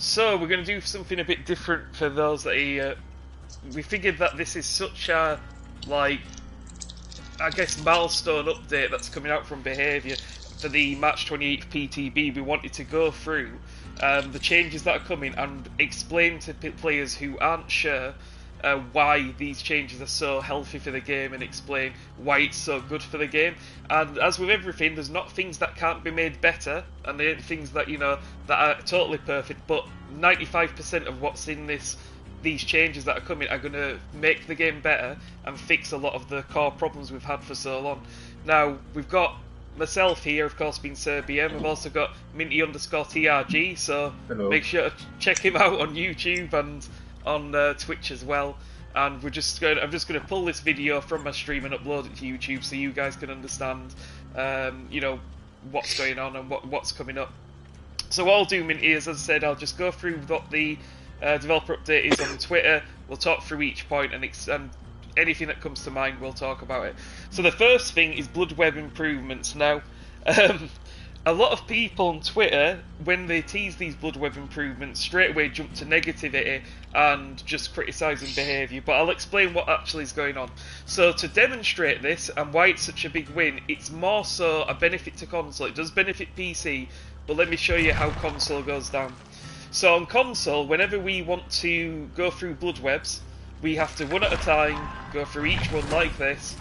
So we're going to do something a bit different for those that we figured that this is such a, like, I guess milestone update that's coming out from Behaviour for the March 28th PTB. We wanted to go through the changes that are coming and explain to players who aren't sure why these changes are so healthy for the game, and explain why it's so good for the game. And as with everything, there's not things that can't be made better, and there ain't things that, you know, that are totally perfect, but 95% of what's in these changes that are coming are going to make the game better and fix a lot of the core problems we've had for so long. Now, we've got myself here, of course, being SirBM. We've also got Minty_TRG, so Hello. Make sure to check him out on YouTube and on Twitch as well. And I'm just going to pull this video from my stream and upload it to YouTube so you guys can understand, you know, what's going on and what's coming up. So what I'll do, Minty, is, as I said, I'll just go through what the developer update is on Twitter. We'll talk through each point, and anything that comes to mind, we'll talk about it. So the first thing is blood web improvements. Now, a lot of people on Twitter, when they tease these blood web improvements, straight away jump to negativity and just criticising behaviour, but I'll explain what actually is going on. So to demonstrate this and why it's such a big win, it's more so a benefit to console. It does benefit PC, but let me show you how console goes down. So on console, whenever we want to go through blood webs, we have to, one at a time, go through each one like this.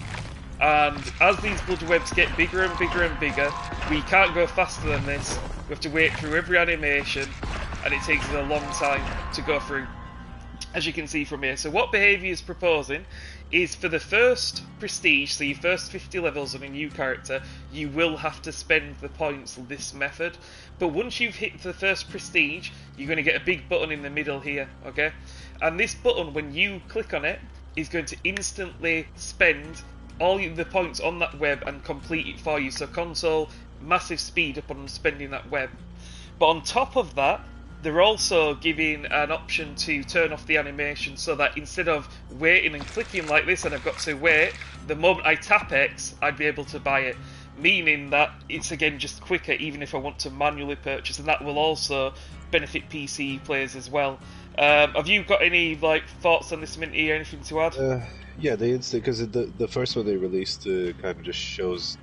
And as these blood webs get bigger and bigger and bigger, we can't go faster than this. We have to wait through every animation, and it takes us a long time to go through, as you can see from here. So what Behaviour is proposing is, for the first prestige, so your first 50 levels on a new character, you will have to spend the points this method. But once you've hit the first prestige, you're going to get a big button in the middle here, okay? And this button, when you click on it, is going to instantly spend all the points on that web and complete it for you. So console, massive speed up on spending that web. But on top of that, they're also giving an option to turn off the animation, so that instead of waiting and clicking like this, and I've got to wait, the moment I tap X, I'd be able to buy it. Meaning that it's, again, just quicker, even if I want to manually purchase, and that will also benefit PC players as well. Have you got any thoughts on this, Minty, or anything to add? Yeah, they instant, because the first one they released kind of just shows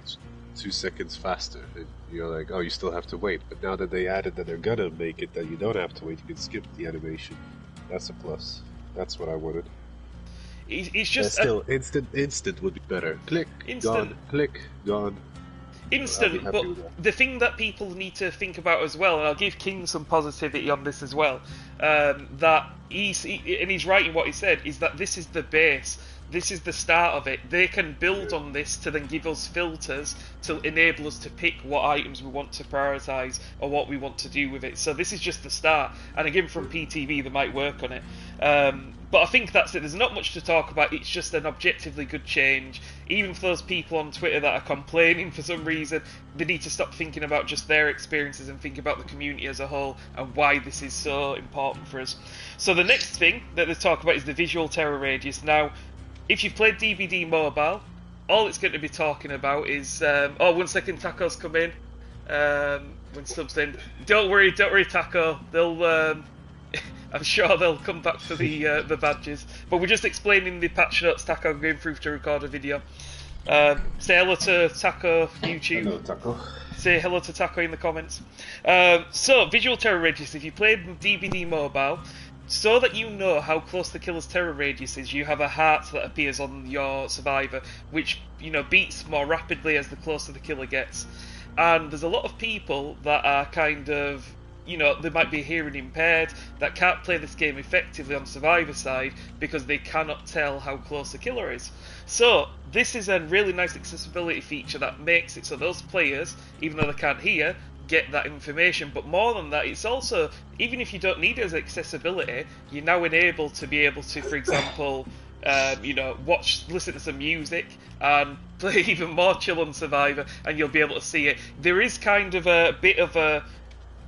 2 seconds faster. And you're like, oh, you still have to wait. But now that they added that they're gonna make it that you don't have to wait, you can skip the animation. That's a plus. That's what I wanted. It's just still instant would be better. Click, instant. gone. Click, gone. Instant, but the thing that people need to think about as well, and I'll give King some positivity on this as well, that he's right in what he said, is that this is the base. This is the start of it. They can build on this to then give us filters to enable us to pick what items we want to prioritise or what we want to do with it. So this is just the start. And again, from PTV, they might work on it. But I think that's it. There's not much to talk about. It's just an objectively good change. Even for those people on Twitter that are complaining for some reason, they need to stop thinking about just their experiences and think about the community as a whole and why this is so important for us. So the next thing that they talk about is the visual terror radius. Now, if you've played DBD Mobile, all it's going to be talking about is... oh, 1 second, Taco's come in. When subs in. Don't worry, Taco. They'll... I'm sure they'll come back for the badges. But we're just explaining the patch notes Taco going through to record a video. Say hello to Taco YouTube. Hello, Taco. Say hello to Taco in the comments. So, visual terror radius. If you played DBD Mobile, so that you know how close the killer's terror radius is, you have a heart that appears on your survivor, which, you know, beats more rapidly as the closer the killer gets. And there's a lot of people that are kind of, you know, they might be hearing impaired, that can't play this game effectively on survivor side because they cannot tell how close the killer is. So this is a really nice accessibility feature that makes it so those players, even though they can't hear, get that information. But more than that, it's also, even if you don't need it as accessibility, you're now enabled to be able to, for example, you know, listen to some music and play even more chill on Survivor, and you'll be able to see it. There is kind of a bit of a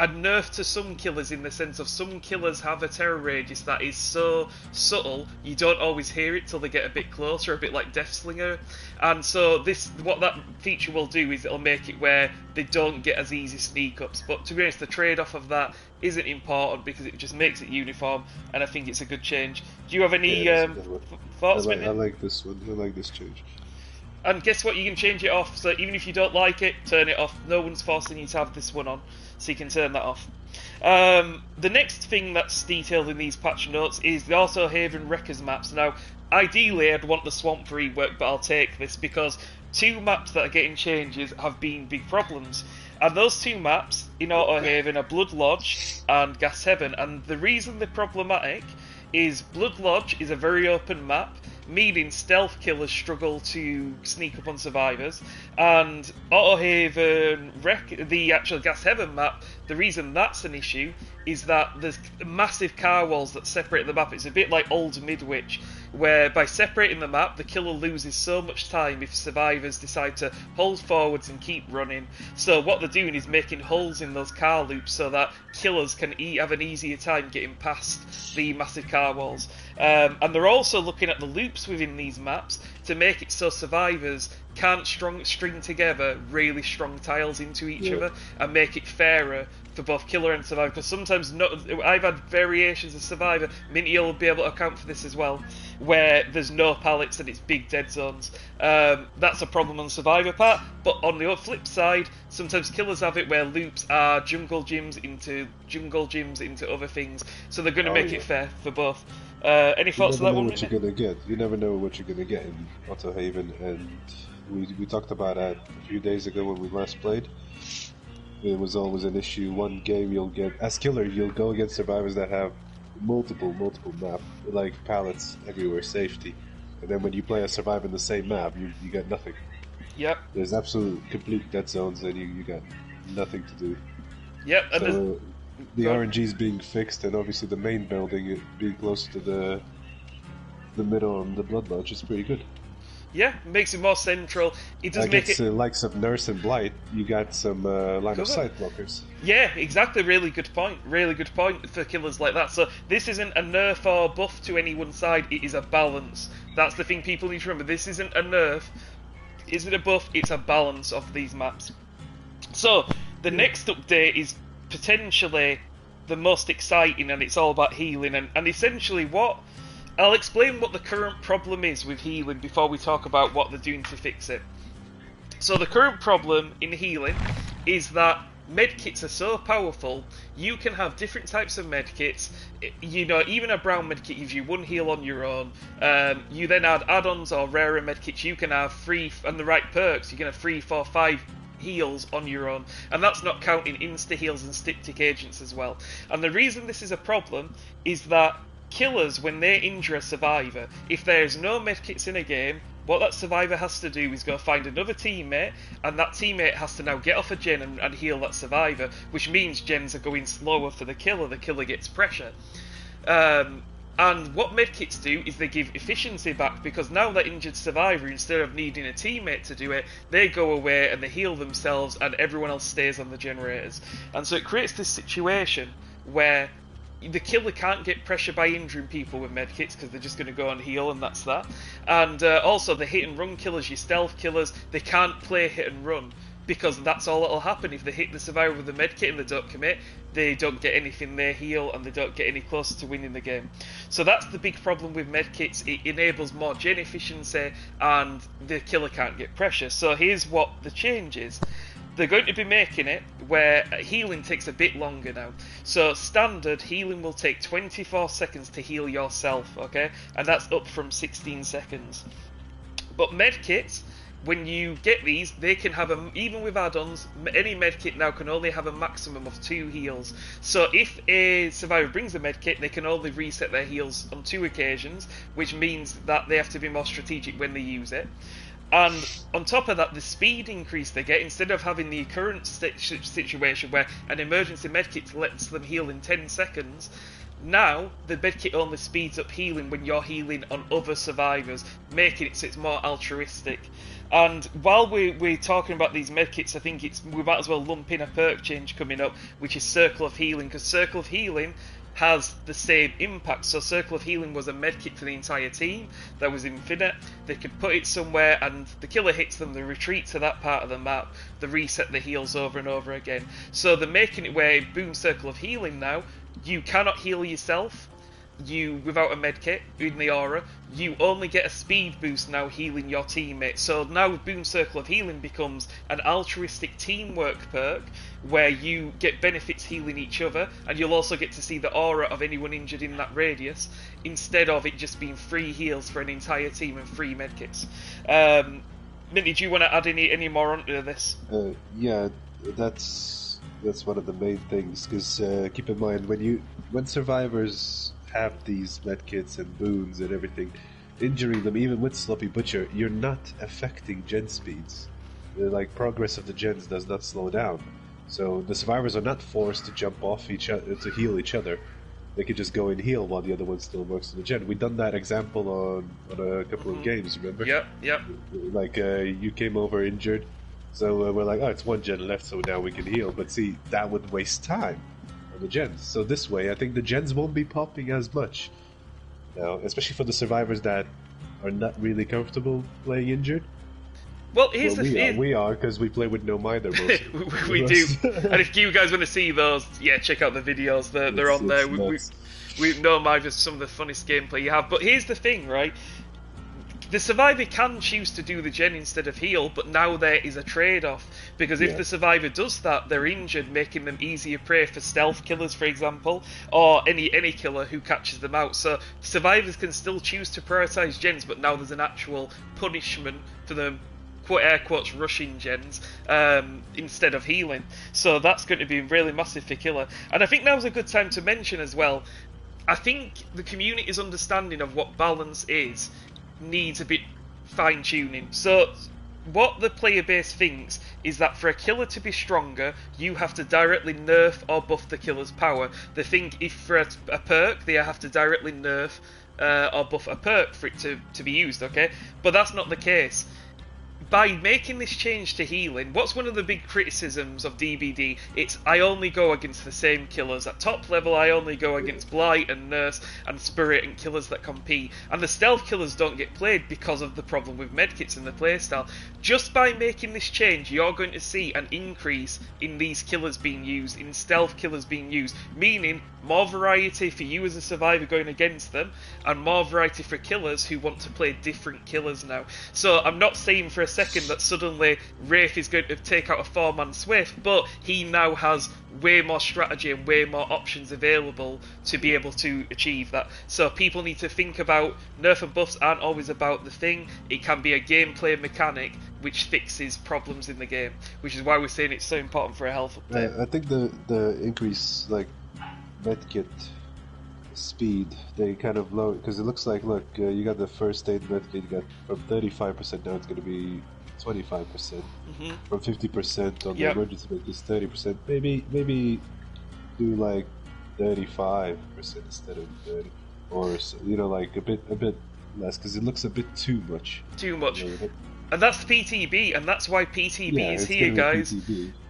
a nerf to some killers in the sense of some killers have a terror radius that is so subtle you don't always hear it till they get a bit closer, a bit like Deathslinger. And so what that feature will do is it'll make it where they don't get as easy sneak ups. But to be honest, the trade-off of that isn't important because it just makes it uniform, and I think it's a good change. Do you have any thoughts? I like this one. I like this change. And guess what? You can change it off. So even if you don't like it, turn it off. No one's forcing you to have this one on, so you can turn that off. The next thing that's detailed in these patch notes is the Auto Haven Wreckers maps. Now, ideally, I'd want the Swamp rework, but I'll take this because 2 maps that are getting changes have been big problems. And those 2 maps in Auto Haven are Blood Lodge and Gas Heaven. And the reason they're problematic is Blood Lodge is a very open map, meaning stealth killers struggle to sneak up on survivors, and Auto Haven the actual Gas Heaven map, the reason that's an issue is that there's massive car walls that separate the map. It's a bit like old Midwich, where by separating the map, the killer loses so much time if survivors decide to hold forwards and keep running. So what they're doing is making holes in those car loops so that killers can have an easier time getting past the massive car walls. And they're also looking at the loops within these maps to make it so survivors can't string together really strong tiles into each other and make it fairer for both killer and survivor. Because sometimes I've had variations of survivor. Minty will be able to account for this as well, where there's no pallets and it's big dead zones. That's a problem on the survivor part. But on the flip side, sometimes killers have it where loops are jungle gyms into other things. So they're going to make it fair for both. Any thoughts on that one? You're gonna get. You never know what you're gonna get in Auto Haven, and we talked about that a few days ago when we last played. It was always an issue. One game you'll get as killer, you'll go against survivors that have multiple map, like pallets everywhere, safety, and then when you play a survivor in the same map, you get nothing. Yep. There's absolute complete dead zones, and you got nothing to do. Yep. So, the RNG is being fixed, and obviously the main building being close to the middle and the Blood Lodge is pretty good. Yeah, makes it more central. It does make it likes of Nurse and Blight. You got some line of sight blockers. Yeah, exactly. Really good point. Really good point for killers like that. So this isn't a nerf or buff to any one side. It is a balance. That's the thing people need to remember. This isn't a nerf. Isn't a buff. It's a balance of these maps. So the next update is potentially the most exciting, and it's all about healing. And essentially I'll explain what the current problem is with healing before we talk about what they're doing to fix it. So the current problem in healing is that medkits are so powerful, you can have different types of medkits. You know, even a brown medkit gives you 1 heal on your own. You then add add-ons or rarer medkits, you can have 3, and the right perks, you can have 3, 4, 5 heals on your own, and that's not counting insta heals and styptic agents as well. And the reason this is a problem is that killers, when they injure a survivor, if there's no medkits in a game, what that survivor has to do is go find another teammate, and that teammate has to now get off a gen and heal that survivor, which means gens are going slower for the killer gets pressure. And what medkits do is they give efficiency back, because now that injured survivor, instead of needing a teammate to do it, they go away and they heal themselves and everyone else stays on the generators. And so it creates this situation where the killer can't get pressure by injuring people with medkits because they're just going to go and heal, and that's that. And also the hit and run killers, your stealth killers, they can't play hit and run, because that's all that'll happen. If they hit the survivor with a medkit and they don't commit, they don't get anything, they heal, and they don't get any closer to winning the game. So that's the big problem with medkits. It enables more gen efficiency, and the killer can't get pressure. So here's what the change is. They're going to be making it where healing takes a bit longer now. So standard healing will take 24 seconds to heal yourself, okay? And that's up from 16 seconds. But medkits, when you get these, they can have even with add-ons, any medkit now can only have a maximum of 2 heals. So if a survivor brings a medkit, they can only reset their heals on 2 occasions, which means that they have to be more strategic when they use it. And on top of that, the speed increase they get, instead of having the current situation where an emergency medkit lets them heal in 10 seconds, now the medkit only speeds up healing when you're healing on other survivors, making it so it's more altruistic. And while we're talking about these medkits, I think we might as well lump in a perk change coming up, which is Circle of Healing, because Circle of Healing has the same impact. So Circle of Healing was a medkit for the entire team that was infinite. They could put it somewhere and the killer hits them, they retreat to that part of the map, they reset the heals over and over again. So they're making it where, boom, Circle of Healing now, you cannot heal yourself without a medkit in the aura. You only get a speed boost now healing your teammate. So now Boom Circle of Healing becomes an altruistic teamwork perk where you get benefits healing each other, and you'll also get to see the aura of anyone injured in that radius, instead of it just being free heals for an entire team and free medkits. Minty, do you want to add any more onto this? Yeah, that's one of the main things, because keep in mind, when survivors have these medkits and boons and everything, injuring them even with Sloppy Butcher, you're not affecting gen speeds. Like, progress of the gens does not slow down. So the survivors are not forced to jump off each other to heal each other. They could just go and heal while the other one still works on the gen. We've done that example on a couple of games, remember? Yep. Like, you came over injured, so we're like, oh, it's one gen left, so now we can heal. But see, that would waste time on the gens. So this way, I think the gens won't be popping as much now, especially for the survivors that are not really comfortable playing injured. Well, here's the thing. We are, because we play with no minder most. We do. And if you guys want to see those, yeah, check out the videos. They're on there. We know Mive is some of the funniest gameplay you have. But here's the thing, right? The survivor can choose to do the gen instead of heal, but now there is a trade-off. Because if the survivor does that, they're injured, making them easier prey for stealth killers, for example, or any killer who catches them out. So survivors can still choose to prioritise gens, but now there's an actual punishment for them, air quotes, rushing gens instead of healing. So that's going to be really massive for killer. And I think now's a good time to mention as well, I think the community's understanding of what balance is needs a bit fine-tuning. So what the player base thinks is that for a killer to be stronger, you have to directly nerf or buff the killer's power. They think if for a perk, they have to directly nerf or buff a perk for it to be used, okay? But that's not the case. By making this change to healing, what's one of the big criticisms of DBD? It's, I only go against the same killers. At top level, I only go against Blight and Nurse and Spirit and killers that compete. And the stealth killers don't get played because of the problem with medkits in the playstyle. Just by making this change, you're going to see an increase in these killers being used, in stealth killers being used, meaning more variety for you as a survivor going against them, and more variety for killers who want to play different killers now. So I'm not saying for a second that suddenly Wraith is going to take out a 4-man Swift, but he now has way more strategy and way more options available to be able to achieve that. So people need to think about nerf and buffs aren't always about the thing. It can be a gameplay mechanic which fixes problems in the game, which is why we're saying it's so important for a health update. I think the increase, like, medkit speed, they kind of lower, because it looks like, look, you got the first aid medkit, you got from 35%, now it's going to be 25%, from 50% on the emergency medkit is 30%, maybe do like 35% instead of 30, or, you know, like a bit less, because it looks a bit too much. You know? And that's the PTB, and that's why PTB is here, guys.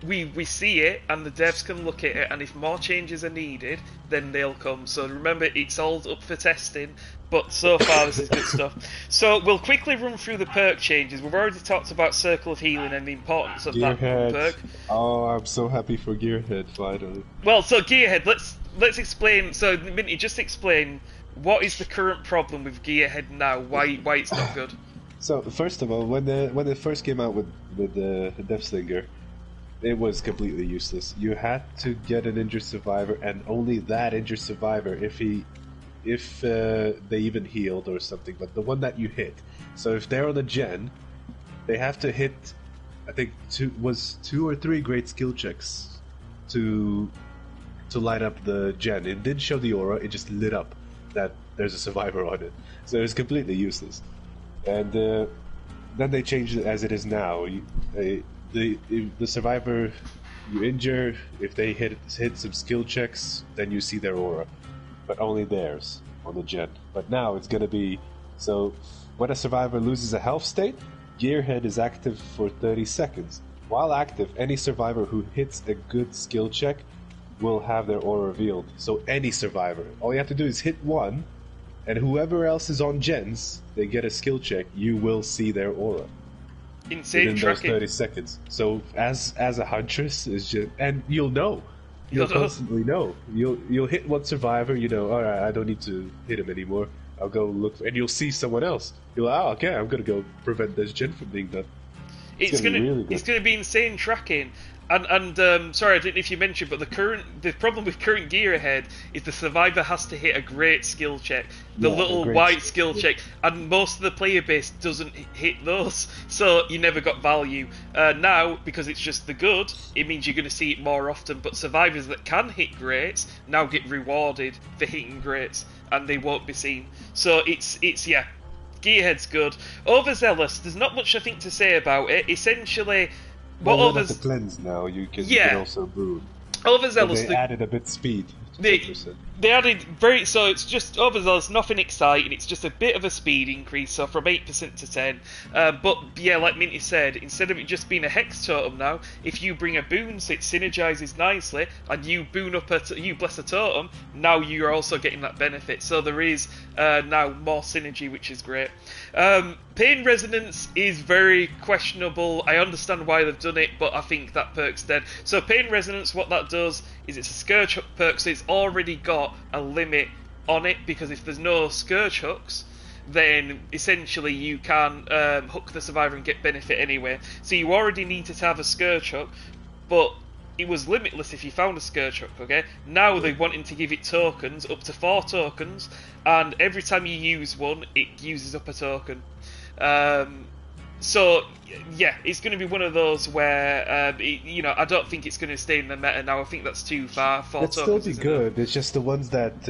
We see it, and the devs can look at it, and if more changes are needed, then they'll come. So remember, it's all up for testing, but so far this is good stuff. So we'll quickly run through the perk changes. We've already talked about Circle of Healing and the importance of that perk. Oh, I'm so happy for Gearhead, finally. Well, so Gearhead, let's explain. So Minty, just explain what is the current problem with Gearhead now. Why it's not good. So first of all, when it first came out with the Deathslinger, it was completely useless. You had to get an injured survivor, and only that injured survivor, if they even healed or something, but the one that you hit. So if they're on a gen, they have to hit, I think two or three great skill checks to light up the gen. It didn't show the aura; it just lit up that there's a survivor on it. So it's completely useless. And then they changed it as it is now. The survivor you injure, if they hit some skill checks, then you see their aura, but only theirs on the gen. But now it's gonna be so when a survivor loses a health state, Gearhead is active for 30 seconds. While active, any survivor who hits a good skill check will have their aura revealed. So any survivor, all you have to do is hit one, and whoever else is on gens, they get a skill check, you will see their aura. Insane within tracking. those 30 seconds. So as a huntress, is just, and you'll know. You'll constantly know. You'll hit one survivor, you know, alright, I don't need to hit him anymore. I'll go look, and you'll see someone else. You're like, oh, okay, I'm gonna go prevent this gen from being done. It's gonna be insane tracking. And sorry, I didn't know if you mentioned, but the problem with current gear ahead is the survivor has to hit a great skill check, the little white skill check, and most of the player base doesn't hit those, so you never got value. Now, because it's just the good, it means you're going to see it more often. But survivors that can hit greats now get rewarded for hitting greats, and they won't be seen. So it's yeah. Gearhead's good. Overzealous, there's not much I think to say about it. Essentially, what the cleanse now, you can also brew. Overzealous, they added a bit speed. They added so it's just Overzealous, nothing exciting. It's just a bit of a speed increase, so from 8% to 10. But yeah, like Minty said, instead of it just being a hex totem now, if you bring a boon, so it synergizes nicely, and you boon up you bless a totem, now you're also getting that benefit. So there is now more synergy, which is great. Pain Resonance is very questionable. I understand why they've done it, but I think that perk's dead. So Pain Resonance, what that does is it's a Scourge Hook perk, so it's already got a limit on it, because if there's no Scourge Hooks, then essentially you can hook the survivor and get benefit anyway. So you already needed to have a Scourge Hook, but it was limitless if you found a Scourge Hook, okay? Now they're wanting to give it tokens, up to 4 tokens, and every time you use one, it uses up a token. So, yeah, it's going to be one of those where, I don't think it's going to stay in the meta now. I think that's too far. 4 It'd tokens still be good. It's just the ones that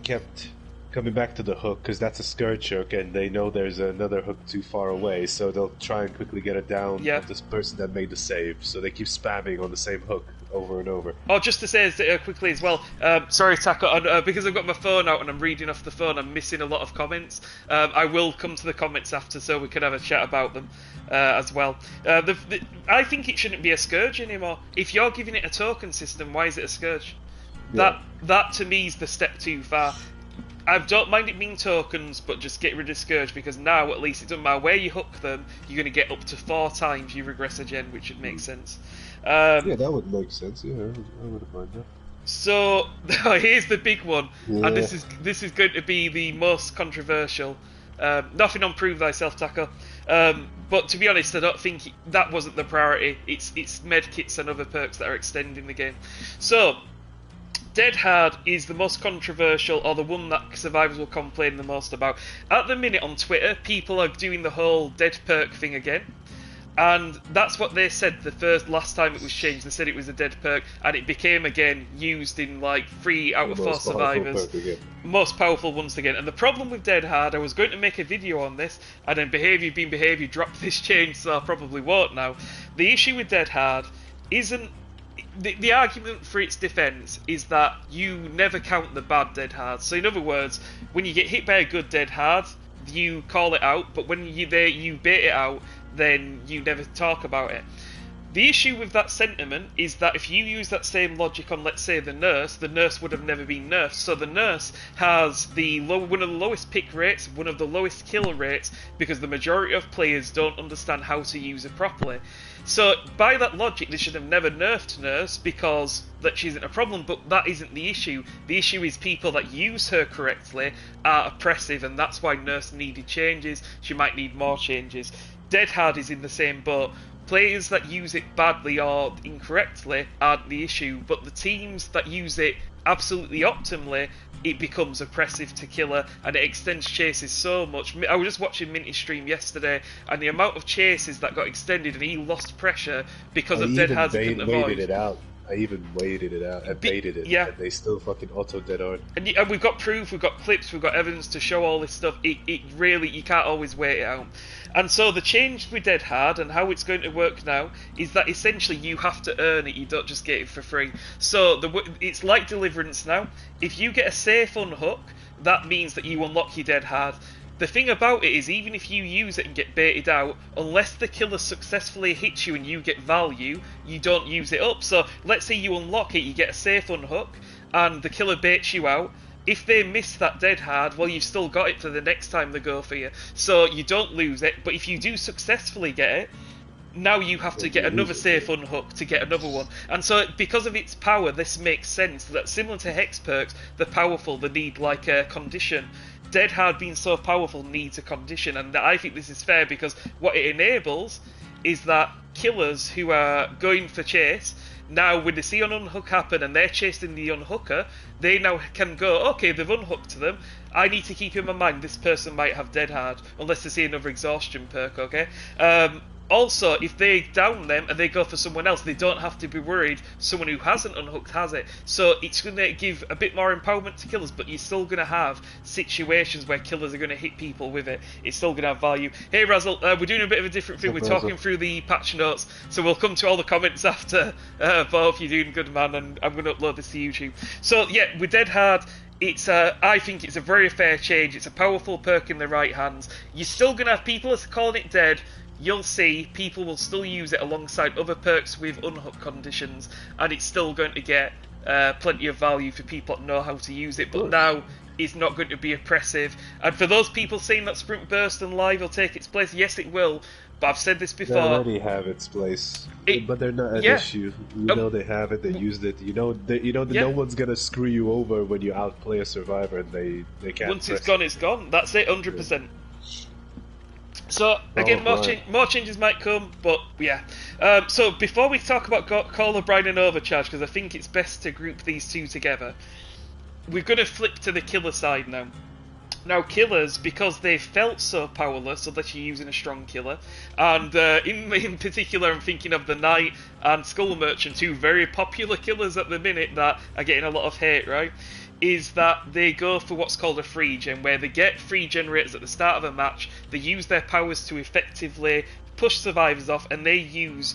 kept coming back to the hook, because that's a Scourge Hook, and they know there's another hook too far away, so they'll try and quickly get it down of this person that made the save. So they keep spamming on the same hook over and over. Oh, just to say quickly as well, sorry Taco, because I've got my phone out and I'm reading off the phone, I'm missing a lot of comments. I will come to the comments after so we can have a chat about them as well. I think it shouldn't be a Scourge anymore. If you're giving it a token system, why is it a Scourge? Yeah. That to me is the step too far. I don't mind it being tokens, but just get rid of Scourge, because now at least it doesn't matter where you hook them, you're going to get up to 4 times you regress a gen, which would make sense. Yeah, that would make sense. Yeah, I wouldn't mind that. So here's the big one, and this is going to be the most controversial. Nothing on Prove Thyself, Taco. But to be honest, I don't think that wasn't the priority. It's medkits and other perks that are extending the game. So Dead Hard is the most controversial, or the one that survivors will complain the most about. At the minute on Twitter, people are doing the whole dead perk thing again. And that's what they said last time it was changed. They said it was a dead perk, and it became again used in like 3 out of 4 survivors. Most powerful once again. And the problem with Dead Hard, I was going to make a video on this, and then Behaviour dropped this change, so I probably won't now. The issue with Dead Hard isn't. The argument for its defence is that you never count the bad Dead Hard. So in other words, when you get hit by a good Dead Hard, you call it out, but when you bait it out, then you never talk about it. The issue with that sentiment is that if you use that same logic on, let's say, the nurse would have never been nerfed. So the nurse has one of the lowest pick rates, one of the lowest kill rates, because the majority of players don't understand how to use it properly. So by that logic, they should have never nerfed Nurse, because that she isn't a problem, but that isn't the issue. The issue is people that use her correctly are oppressive, and that's why Nurse needed changes. She might need more changes. Dead Hard is in the same boat. Players that use it badly or incorrectly aren't the issue, but the teams that use it absolutely optimally, it becomes oppressive to killer, and it extends chases so much. I was just watching Minty's stream yesterday, and the amount of chases that got extended, and he lost pressure because of Dead Hard he couldn't avoid. It out. I even waited it out and baited it, yeah. and they still fucking auto dead on. And we've got proof, we've got clips, we've got evidence to show all this stuff. It really, you can't always wait it out. And so the change with Dead Hard and how it's going to work now is that essentially you have to earn it, you don't just get it for free. So it's like Deliverance now. If you get a safe unhook, that means that you unlock your Dead Hard. The thing about it is, even if you use it and get baited out, unless the killer successfully hits you and you get value, you don't use it up. So let's say you unlock it, you get a safe unhook, and the killer baits you out. If they miss that Dead Hard, well, you've still got it for the next time they go for you. So you don't lose it, but if you do successfully get it, now you have to get another safe unhook to get another one. And so because of its power, this makes sense that similar to Hex perks, they're powerful, they need like a condition. Dead Hard being so powerful needs a condition, and I think this is fair because what it enables is that killers who are going for chase, now when they see an unhook happen and they're chasing the unhooker, they now can go, okay, they've unhooked them, I need to keep in my mind this person might have Dead Hard, unless they see another exhaustion perk, okay? Also, if they down them and they go for someone else, they don't have to be worried someone who hasn't unhooked has it. So it's going to give a bit more empowerment to killers, but you're still going to have situations where killers are going to hit people with it. It's still going to have value. Hey Razzle, we're doing a bit of a different thing. We're talking through the patch notes, so we'll come to all the comments after. Both, you're doing good, man, and I'm going to upload this to YouTube. So yeah, with Dead Hard, I think it's a very fair change. It's a powerful perk in the right hands. You're still going to have people calling it dead. You'll see people will still use it alongside other perks with unhook conditions, and it's still going to get plenty of value for people that know how to use it. But now it's not going to be oppressive. And for those people saying that Sprint Burst and Live will take its place, yes, it will. But I've said this before. They already have its place, but they're not an issue. You know they have it. They used it. You know no one's gonna screw you over when you outplay a survivor, and they can't. Once it's gone, it's gone. That's it, 100%. So again, more changes might come, but yeah. So before we talk about Call of Brine and Overcharge, because I think it's best to group these two together, we're going to flip to the killer side now. Now, killers, because they felt so powerless, unless you're using a strong killer, and in particular, I'm thinking of the Knight and Skull Merchant, two very popular killers at the minute that are getting a lot of hate, right? Is that they go for what's called a free gen, where they get free generators at the start of a match, they use their powers to effectively push survivors off, and they use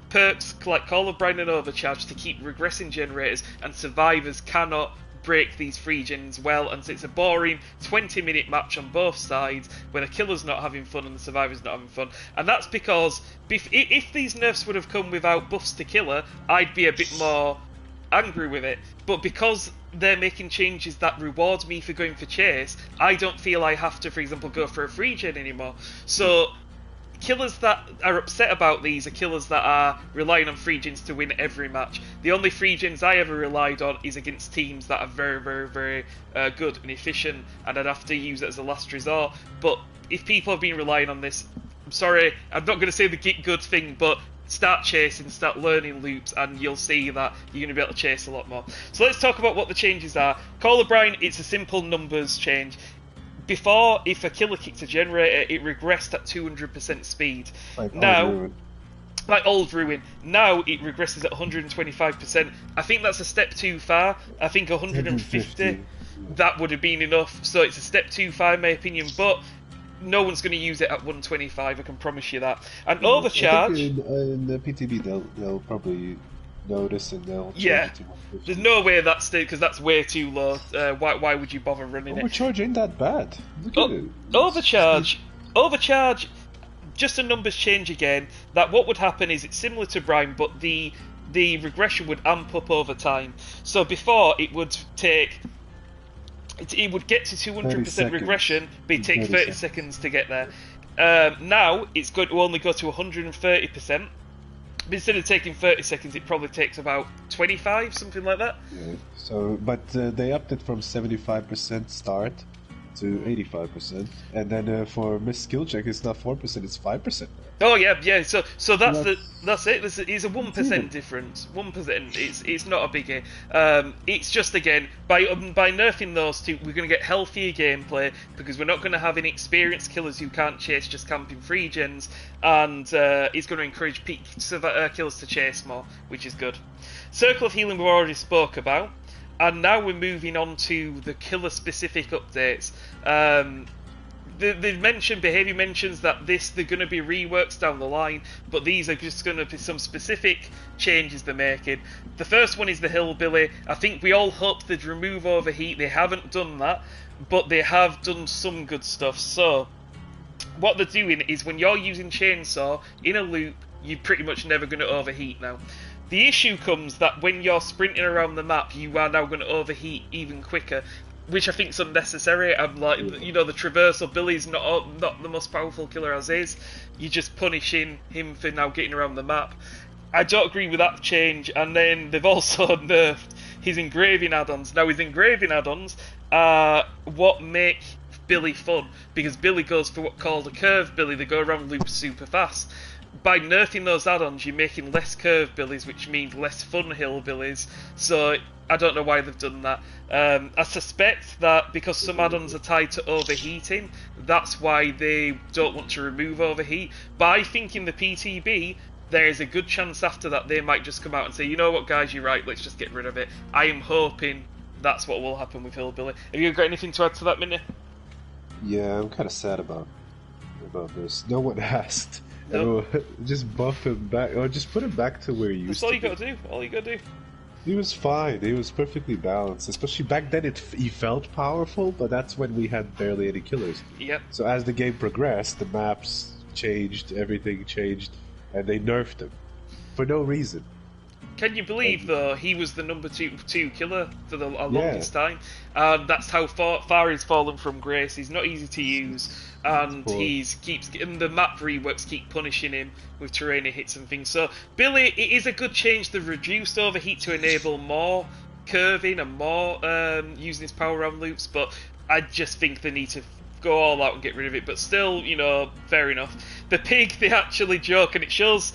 perks like Call of Brine and Overcharge to keep regressing generators, and survivors cannot break these free gens well, and so it's a boring 20-minute match on both sides where the killer's not having fun and the survivor's not having fun. And that's because if these nerfs would have come without buffs to killer, I'd be a bit more angry with it. But because they're making changes that rewards me for going for chase, I don't feel I have to, for example, go for a free gen anymore. So killers that are upset about these are killers that are relying on free gens to win every match. The only free gens I ever relied on is against teams that are very, very, very good and efficient, and I'd have to use it as a last resort. But if people have been relying on this, I'm sorry, I'm not going to say the get good thing, but start chasing, start learning loops, and you'll see that you're going to be able to chase a lot more. So let's talk about what the changes are. Call of Brine, it's a simple numbers change. Before, if a killer kicked a generator, it regressed at 200% speed. Like Old Ruin. Now it regresses at 125%. I think that's a step too far. I think 150, that would have been enough. So it's a step too far in my opinion, but no one's going to use it at 125, I can promise you that. And Overcharge... I think in the PTB they'll probably notice and they'll change it to 150. There's no way that's still, because that's way too low. Why would you bother running it? Overcharge ain't that bad. Look at it. Overcharge, just a numbers change again. That what would happen is it's similar to Brine, but the regression would amp up over time. So before it would take... It would get to 200% regression, but it takes 30 seconds to get there. Now it's going to only go to 130%. But instead of taking 30 seconds, it probably takes about 25, something like that. Yeah. So, but they upped it from 75% start to 85%, and then for missed skill check, it's not 4%, it's 5%. Oh yeah. So that's it. It's a 1% difference. 1%. It's not a biggie. It's just again by nerfing those two, we're going to get healthier gameplay because we're not going to have inexperienced killers who can't chase just camping free gens, and it's going to encourage killers to chase more, which is good. Circle of Healing we already spoke about, and now we're moving on to the killer-specific updates. Behaviour mentions that they're going to be reworks down the line, but these are just going to be some specific changes they're making. The first one is the Hillbilly. I think we all hoped they'd remove overheat. They haven't done that, but they have done some good stuff. So, what they're doing is when you're using Chainsaw in a loop, you're pretty much never going to overheat now. The issue comes that when you're sprinting around the map, you are now going to overheat even quicker, which I think is unnecessary. I'm like, you know, the traversal Billy's not the most powerful killer as is. You're just punishing him for now getting around the map. I don't agree with that change. And then they've also nerfed his engraving add-ons. Now his engraving add-ons are what make Billy fun, because Billy goes for what's called a curve Billy. They go around loops super fast. By nerfing those add-ons, you're making less curve Billies, which means less fun hillbillies. So I don't know why they've done that. I suspect that because some add-ons are tied to overheating, that's why they don't want to remove overheat. But I think in the PTB, there is a good chance after that they might just come out and say, you know what guys, you're right, let's just get rid of it. I am hoping that's what will happen with Hillbilly. Have you got anything to add to that, Minty? Yeah, I'm kind of sad about this. No one asked. No. Just buff him back, or just put him back to where he used to be. That's all you gotta do. All you gotta do. He was fine. He was perfectly balanced. Especially back then, he felt powerful, but that's when we had barely any killers. Yep. So as the game progressed, the maps changed, everything changed, and they nerfed him for no reason. Can you believe, though, he was the number two killer for the longest time? And that's how far he's fallen from grace. He's not easy to use, and and the map reworks keep punishing him with terrain hits and things. So, Billy, it is a good change. They've reduced overheat to enable more curving and more using his power round loops, but I just think they need to go all out and get rid of it. But still, you know, fair enough. The pig, they actually joke, and it shows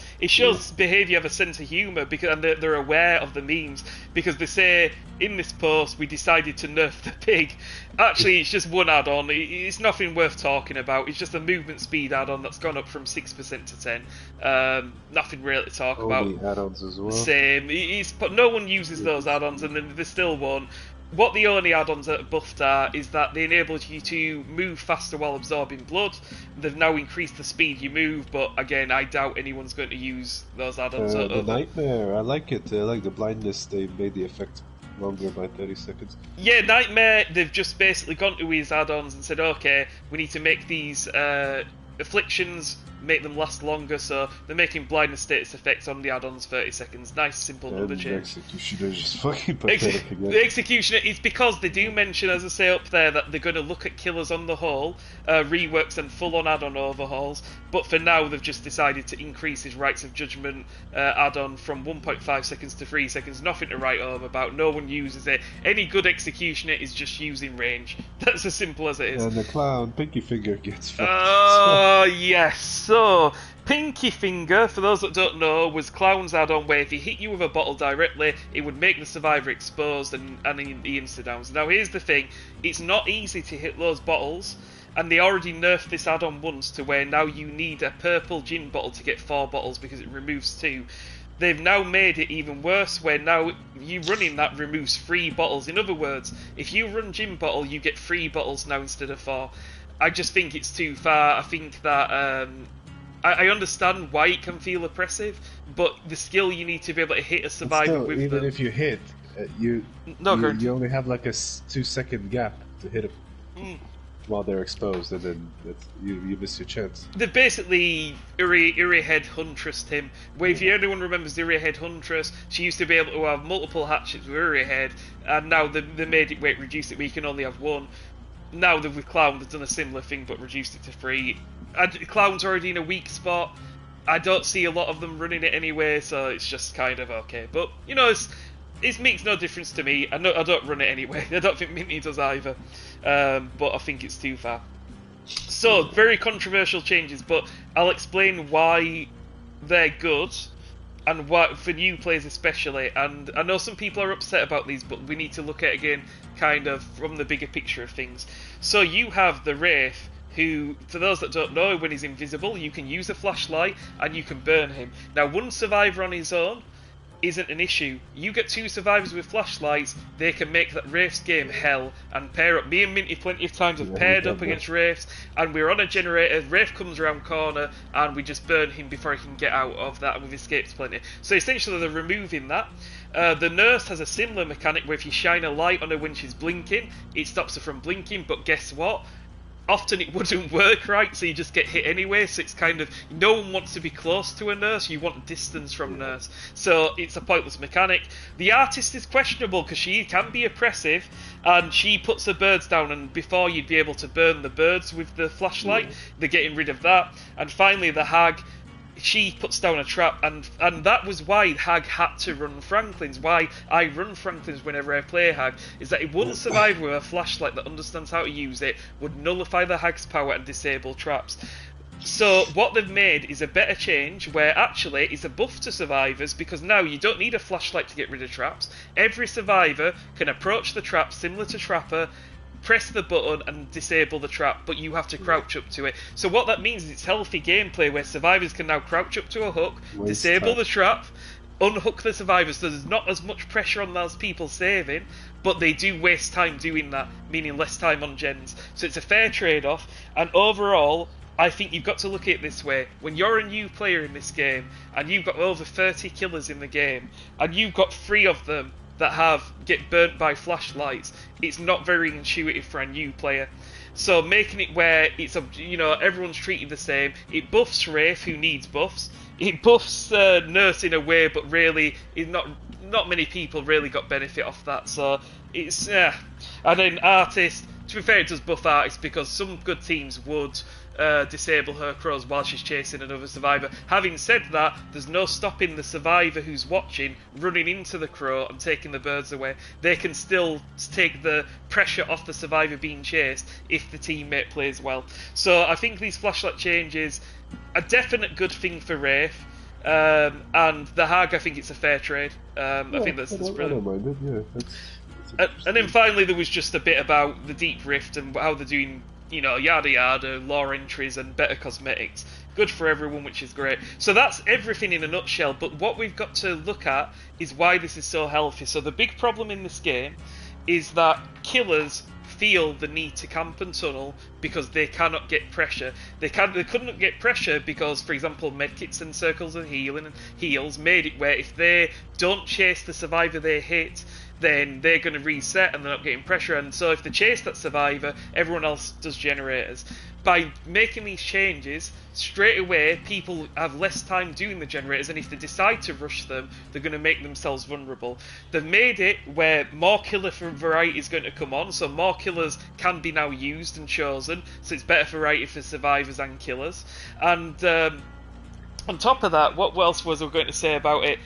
behaviour have a sense of humour, because and they're aware of the memes, because they say in this post we decided to nerf the pig. Actually, it's just one add-on. It's nothing worth talking about. It's just a movement speed add-on that's gone up from 6% to 10. Nothing really to talk about. Add-ons as well. Same. But no one uses those add-ons, and then there's still one. What the only add-ons that are buffed are is that they enable you to move faster while absorbing blood. They've now increased the speed you move, but again, I doubt anyone's going to use those add-ons. The Nightmare, I like it. I like the blindness. They made the effect longer by 30 seconds. Yeah, Nightmare, they've just basically gone to his add-ons and said, okay, we need to make these afflictions, make them last longer, so they're making blindness status effects on the add-ons 30 seconds. Nice, simple number change. Executioner is just fucking pathetic again. The Executioner is because they do mention, as I say up there, that they're going to look at killers on the whole, reworks and full-on add-on overhauls, but for now they've just decided to increase his Rights of Judgment add-on from 1.5 seconds to 3 seconds. Nothing to write home about, no one uses it. Any good Executioner is just using range. That's as simple as it is. And the clown, Pinky Finger, gets fucked. Oh, yes. So, Pinky Finger, for those that don't know, was Clown's add-on where if he hit you with a bottle directly, it would make the survivor exposed and the insta-downs. Now here's the thing, it's not easy to hit those bottles, and they already nerfed this add-on once to where now you need a purple gin bottle to get 4 bottles because it removes 2. They've now made it even worse, where now you running that removes 3 bottles. In other words, if you run gin bottle, you get 3 bottles now instead of 4. I just think it's too far. I think that I understand why it can feel oppressive, but the skill you need to be able to hit a survivor with even them. if you hit, you only have like a 2-second gap to hit them while they're exposed, and then you miss your chance. They've basically Uri Head Huntress him. Where if anyone remembers the Uri Head Huntress, she used to be able to have multiple hatchets with Uri Head, and now they made it where it reduced it where you can only have 1. Now that with Clown, they've done a similar thing but reduced it to 3. Clown's already in a weak spot. I don't see a lot of them running it anyway, so it's just kind of okay. But, you know, it makes no difference to me. I don't run it anyway. I don't think Minty does either. But I think it's too far. So, very controversial changes, but I'll explain why they're good. And why, for new players especially, and I know some people are upset about these, but we need to look at it again kind of from the bigger picture of things. So you have the Wraith, who, for those that don't know, when he's invisible, you can use a flashlight and you can burn him. Now, one survivor on his own isn't an issue. You get 2 survivors with flashlights, they can make that Wraith's game hell and pair up. Me and Minty plenty of times have paired up against Wraiths, and we're on a generator, Wraith comes around corner, and we just burn him before he can get out of that, and we've escaped plenty. So essentially they're removing that. The nurse has a similar mechanic where if you shine a light on her when she's blinking, it stops her from blinking, but guess what? Often it wouldn't work right, so you just get hit anyway, so it's kind of, no one wants to be close to a nurse, you want distance from nurse, so it's a pointless mechanic. The artist is questionable because she can be oppressive, and she puts the birds down, and before you'd be able to burn the birds with the flashlight, they're getting rid of that. And finally the hag, she puts down a trap, and that was why Hag had to run Franklin's. Why I run Franklin's whenever I play Hag, is that it wouldn't survive with a flashlight that understands how to use it, would nullify the Hag's power and disable traps. So what they've made is a better change where actually it's a buff to survivors, because now you don't need a flashlight to get rid of traps. Every survivor can approach the trap similar to Trapper, press the button and disable the trap, but you have to crouch up to it. So what that means is it's healthy gameplay where survivors can now crouch up to a hook, disable the trap, unhook the survivors, so there's not as much pressure on those people saving, but they do waste time doing that, meaning less time on gens. So it's a fair trade-off, and overall, I think you've got to look at it this way. When you're a new player in this game, and you've got over 30 killers in the game, and you've got 3 of them that get burnt by flashlights, it's not very intuitive for a new player. So making it where it's, you know, everyone's treated the same, it buffs Wraith, who needs buffs. It buffs Nurse in a way, but really, not many people really got benefit off that. So it's and then Artist. To be fair, it does buff Artist because some good teams would disable her crows while she's chasing another survivor. Having said that, there's no stopping the survivor who's watching running into the crow and taking the birds away. They can still take the pressure off the survivor being chased if the teammate plays well. So I think these flashlight changes a definite good thing for Wraith. And the Hag, I think it's a fair trade. I think that's brilliant. I don't mind it, yeah. And then finally there was just a bit about the Deep Rift and how they're doing, you know, yada yada, lore entries and better cosmetics. Good for everyone, which is great. So that's everything in a nutshell, but what we've got to look at is why this is so healthy. So the big problem in this game is that killers feel the need to camp and tunnel because they cannot get pressure. They couldn't get pressure because, for example, medkits and circles of healing and heals made it where if they don't chase the survivor they hit, then they're going to reset and they're not getting pressure. And so if they chase that survivor, everyone else does generators. By making these changes, straight away people have less time doing the generators, and if they decide to rush them, they're going to make themselves vulnerable. They've made it where more killer variety is going to come on, so more killers can be now used and chosen, so it's better variety for survivors and killers. And on top of that, what else was I going to say about it?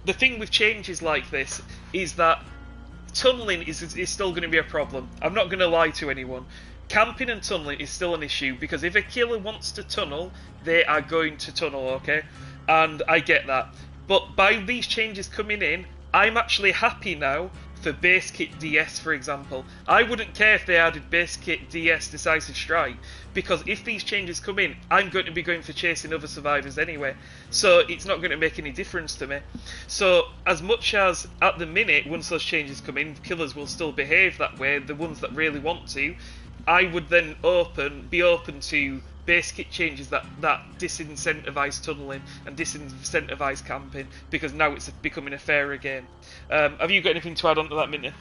The thing with changes like this is that tunneling is still going to be a problem. I'm not going to lie to anyone. Camping and tunneling is still an issue, because if a killer wants to tunnel, they are going to tunnel, okay? And I get that. But by these changes coming in, I'm actually happy now for base kit DS, for example. I wouldn't care if they added base kit DS Decisive Strike, because if these changes come in, I'm going to be going for chasing other survivors anyway, so it's not going to make any difference to me. So as much as at the minute, once those changes come in, killers will still behave that way, the ones that really want to, I would then be open to base kit changes that disincentivise tunneling and disincentivise camping, because now it's becoming a fairer game. Have you got anything to add on to that, Minty?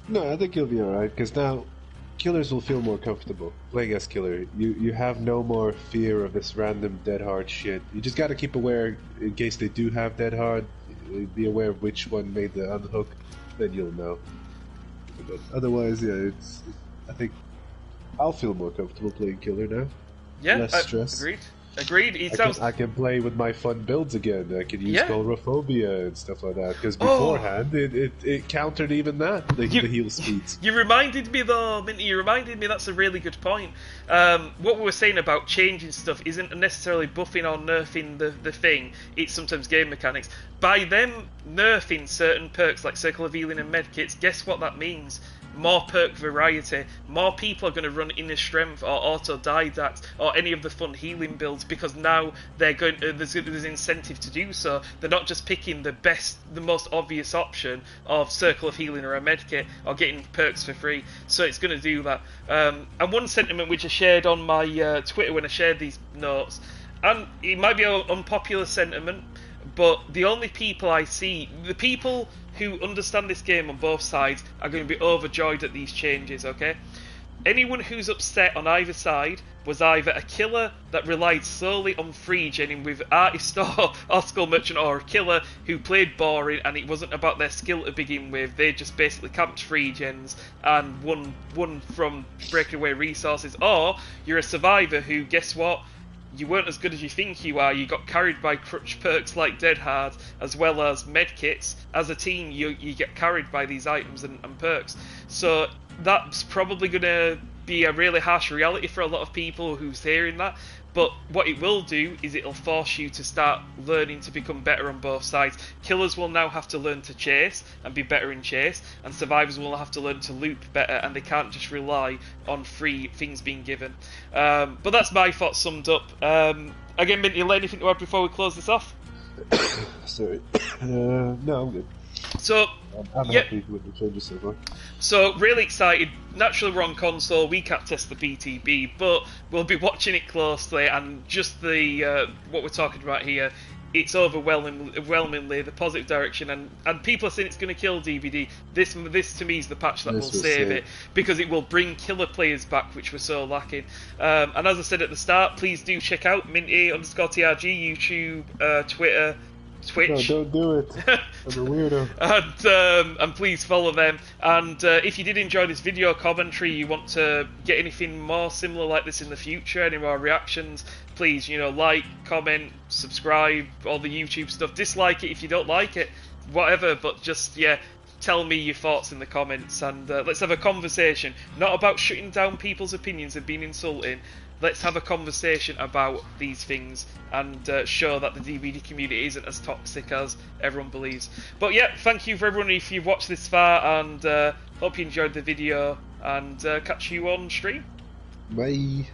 No, I think you'll be alright, because now killers will feel more comfortable playing as killer. You have no more fear of this random dead hard shit. You just gotta keep aware in case they do have dead hard, be aware of which one made the unhook, then you'll know. But otherwise, yeah, I think I'll feel more comfortable playing killer now. Yeah, less stress. Agreed. I can play with my fun builds again. I can use Colrophobia and stuff like that. Because beforehand, it countered even that, the heal speeds. You reminded me though, Minty, that's a really good point. What we were saying about changing stuff isn't necessarily buffing or nerfing the thing, it's sometimes game mechanics. By them nerfing certain perks like Circle of Healing and Medkits, guess what that means? more perk variety, more people are going to run inner strength or auto didact or any of the fun healing builds, because now they're going there's incentive to do so. They're not just picking the most obvious option of circle of healing or a medkit or getting perks for free. So it's going to do that. And one sentiment which I shared on my Twitter when I shared these notes, and it might be an unpopular sentiment, but the only people I see, the people who understand this game on both sides, are going to be overjoyed at these changes, okay? Anyone who's upset on either side was either a killer that relied solely on free genning with artist or skull merchant, or a killer who played boring and it wasn't about their skill to begin with. They just basically camped free gens and won from breaking away resources. Or you're a survivor who, guess what? You weren't as good as you think you are. You got carried by crutch perks like Dead Hard, as well as medkits. As a team, you get carried by these items and perks. So that's probably going to be a really harsh reality for a lot of people who's hearing that. But what it will do is it'll force you to start learning to become better on both sides. Killers will now have to learn to chase and be better in chase, and survivors will have to learn to loop better, and they can't just rely on free things being given. But that's my thoughts summed up. Again, Minty, anything to add before we close this off? Sorry. No, I'm good. So, I'm happy with the changes so far. So, really excited. Naturally, we're on console. We can't test the PTB, but we'll be watching it closely. And just the what we're talking about here, it's overwhelmingly the positive direction. And people are saying it's going to kill DVD. This to me is the patch that will save it, because it will bring killer players back, which we're so lacking. And as I said at the start, please do check out Minty_TRG, YouTube, Twitter, Twitch. No, don't do it. I'm a weirdo. And please follow them. And if you did enjoy this video commentary, you want to get anything more similar like this in the future, any more reactions, please, like, comment, subscribe, all the YouTube stuff. Dislike it if you don't like it, whatever. But just tell me your thoughts in the comments, and let's have a conversation. Not about shutting down people's opinions and being insulting. Let's have a conversation about these things and show that the DVD community isn't as toxic as everyone believes. But yeah, thank you for everyone if you've watched this far, and hope you enjoyed the video, and catch you on stream. Bye.